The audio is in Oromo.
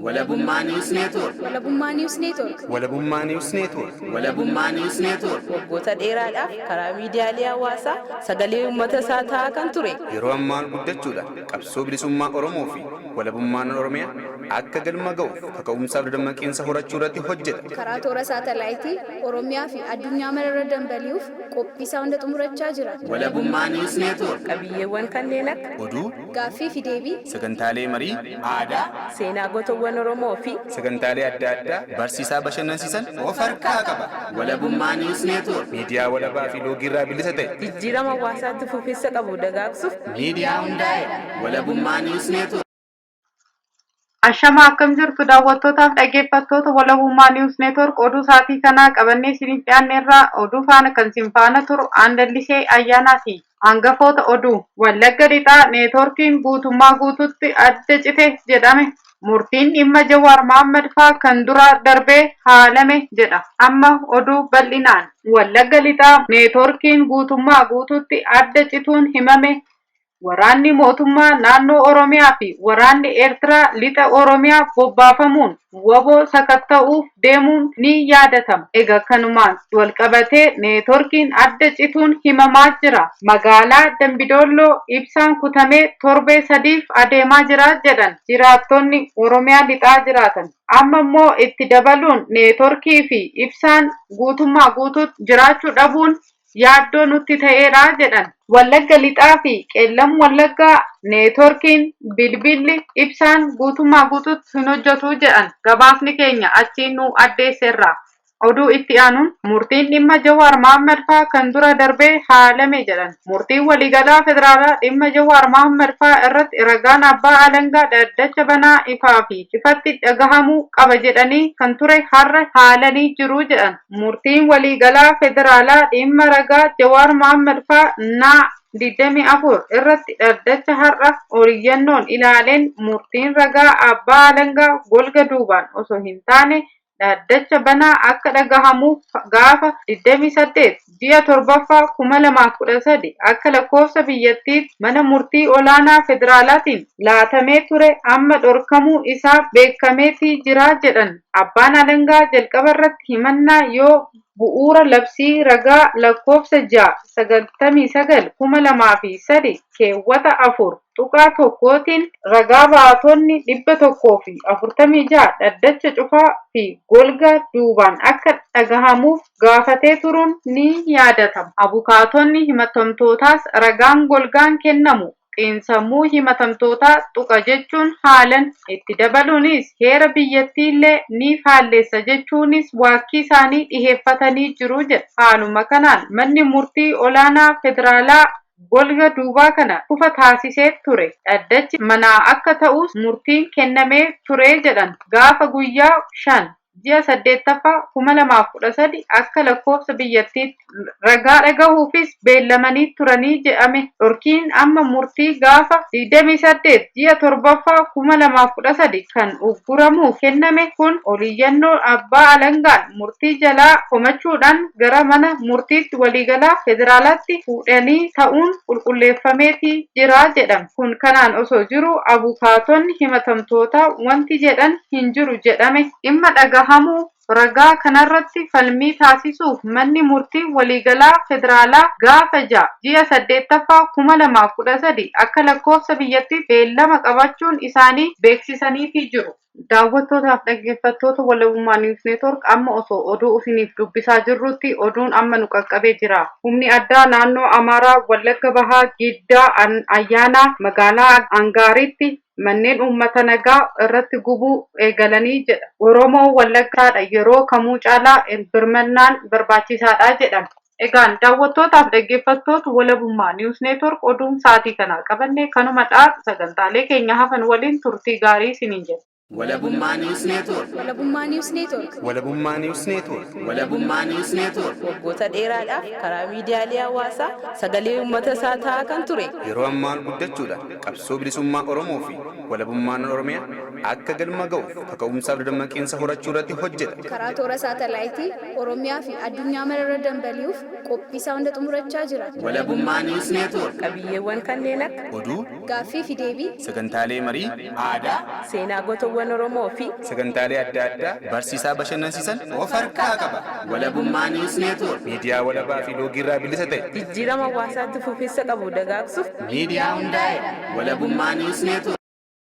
Walabummaa News Network. Walabummaa News Network. Walabummaa News Network. Walabummaa News Network. Waggoota dheeraadhaaf karaa miidiyaalee hawaasaa sagalee uummata isaa ta'aa kan ture. Yeroo ammaa guddachuudhaan qabsoo bilisummaa Oromoo fi walabummaan Oromiyaa akka galma ga'uuf kaka'umsaaf dammaqinsa horachuu irratti hojjeta. Karaa toora saatalaayitii Oromiyaa fi addunyaa mararra dambali'uuf qophii isaa hunda xumurachaa jira. Walabummaa News Network. Qabiyyeewwan kanneen akka Oduu, Gaaffii fi deebii, sagantaalee marii, Aadaa, seenaa gootawwan Oromoo fi sagantaalee adda addaa barsiisaa bashannansiisan of harkaa qaba. Walabummaa News Network. Miidiyaa walabaa fi loogirraa bilisa ta'e. jijjiirama hawaasaatti fufiinsa qabu dagaagsuuf Miidiyaa hundaa'e. Walabummaa News Network. Ashama akkam jirtu daawwattootaaf dhaggeeffattoota Walabummaa News Network oduu saatii kanaa qabannee isiniif dhiyaanneerraa oduu faana kan isin faana turu Aandallisee Ayyaanaati. Hangafoota oduu Wallagga Lixaa neetworkiin guutummaa guututti adda cite jedhame. Murtiin dhimma Jawaar Mohaammed faa kan dura darbee haalame jedha. Amma oduu bal'inaan Wallagga Lixaa neetworkiin guutummaa guututti adda cituun himame. Waraanni mootummaa naannoo Oromiyaa fi waraanni Eertiraa lixa Oromiyaa bobbaafamuun waboo sakatta'uuf deemuun ni yaadatama. Egaa kanumaan walqabatee neetworkiin adda cituun himamaa jira. Magaalaa Dambidolloo ibsaan kutamee torbee sadiif adeemaa jira jedhan jiraattonni Oromiyaa lixaa jiraatan. Amma immoo itti dabaluun neetworkii fi ibsaan guutummaa guutuutti jiraachuu dhabuun yaaddoo nutti ta'eera jedhan. Wallagga Lixaa fi Qeellam Wallaggaa neetworkiin bilbilli ibsaan guutummaa guutuutti hin hojjetu jedhan. Gabaasni keenya achiin nu addeesseerra. Oduu itti aanuun murtiin dhimma Jawaar Mohaammed faa kan dura darbee haalame jedhan. Murtiin waliigalaa federaalaa dhimma Jawaar Mohaammed faa irratti ragaan abbaa alangaa dhaddacha banaa ifaa fi ifatti dhagahamuu qaba jedhanii kan ture har'a haalanii jiru jedhan. Murtiin waliigalaa federaalaa dhimma ragaa Jawaar Mohaammed faa naa 24 irratti dhaddacha har'a oriyyannoon ilaaleen murtiin ragaa abbaa alangaa golga duubaan osoo hin taane dhaddacha banaa akka dhagahamuuf gaafa 28 ji'a 7ffaa 2013 akka lakkoofsa biyyattiitti mana murtii olaanaa federaalaatiin laatamee ture amma dhorkamuu isaa beekameetii jira jedhan. Abbaan alangaa jalqaba irratti himannaa yoo bu'uura labsii ragaa lakkoofsa 699/2003 keewwata 4 tuqaa tokkootiin ragaa baatonni 146 dhaddacha cufaa fi golga duubaan akka dhagahamuuf gaafatee turuun ni yaadatama. Abukaatonni himatamtootaas ragaan golgaan kennamu xiinsammuu himatamtootaa tuqa jechuun haalan itti dabaluunis heera biyyattiillee ni faalleessa jechuunis waakkii isaanii dhiheeffatanii jiru jedha. Haaluma kanaan manni murtii olaanaa federaalaa golga duubaa kana kufa taasisee ture. Dhaddachi manaa akka ta'us murtiin kennamee ture jedhan. Gaafa guyyaa 5 ji'a 8ffaa 2013 akka lakkoofsa biyyattiitti ragaa dhagahuufis beellamanii turanii jedhame. Dhorkiin amma murtii gaafa 28 ji'a 7ffaa 2013 kan ugguramuuf kenname kun oliyyannoo abbaa alangaan murtii jalaa komachuudhaan gara mana murtiitti waliigalaa federaalaatti fuudhanii ta'uun qulqulleeffameetii jira jedhame. Kun kanaan osoo jiru abukaatonni himatamtootaa wanti jedhan hin jiru jedhame. Dhimma dhagahamuu ragaa kanarratti falmii taasisuuf manni murtii waliigalaa federaalaa gaafa 6 ji'a 8ffaa 2013 akka lakkoofsa biyyattii beellama qabachuun isaanii beeksisaniitii jiru. Daawwattootaaf dhaggeeffattoota Walabummaa News Network amma osoo oduu isiniif dubbisaa jirrutti oduun amma nu qaqqabee jira. Humni addaa naannoo Amaaraa Wallagga Bahaa Giddaa Ayyaanaa magaalaa Angaaritti manneen uummata nagaa irratti gubuu eegalanii jedha. Oromoo Wallaggaadha yeroo kamuu caalaa birmannaan barbaachisaadha jedhama. Egaan daawwattootaaf dhaggeeffattoota Walabummaa News Network oduun saatii kanaa qabannee kanumadha. Sagantaalee keenya hafan waliin turtii gaarii isiniin jedha. Walabummaa News Network. Walabummaa News Network. Walabummaa News Network. Walabummaa News Network. waggoota dheeraadhaaf karaa miidiyaalee hawaasaa sagalee uummata isaa ta'aa kan ture. Yeroo ammaa guddachuudhaan qabsoo bilisummaa Oromoo fi walabummaan Oromiyaa akka galma ga'uuf kaka'umsaaf dammaqinsa horachuu irratti hojjeta. karaa toora saatalaayitii Oromiyaa fi addunyaa mararra dambali'uuf qophii isaa hunda xumurachaa jira. Walabummaa Niwus Neetwoork. Qabiyyeewwan kanneen akka Oduu, Gaaffii fi deebii, sagantaalee marii, Aadaa. seenaa gootawwan Oromoo fi sagantaalee adda addaa barsiisaa bashannansiisan of harkaa qaba. Walabummaa Niwus Neetwoork. Miidiyaa walabaa fi loogii irraa bilisa ta'e. jijjiirama hawaasaatti fufiinsa qabu dagaagsuuf Miidiyaa hundaa'e. Walabummaa Niwus Neetwoork.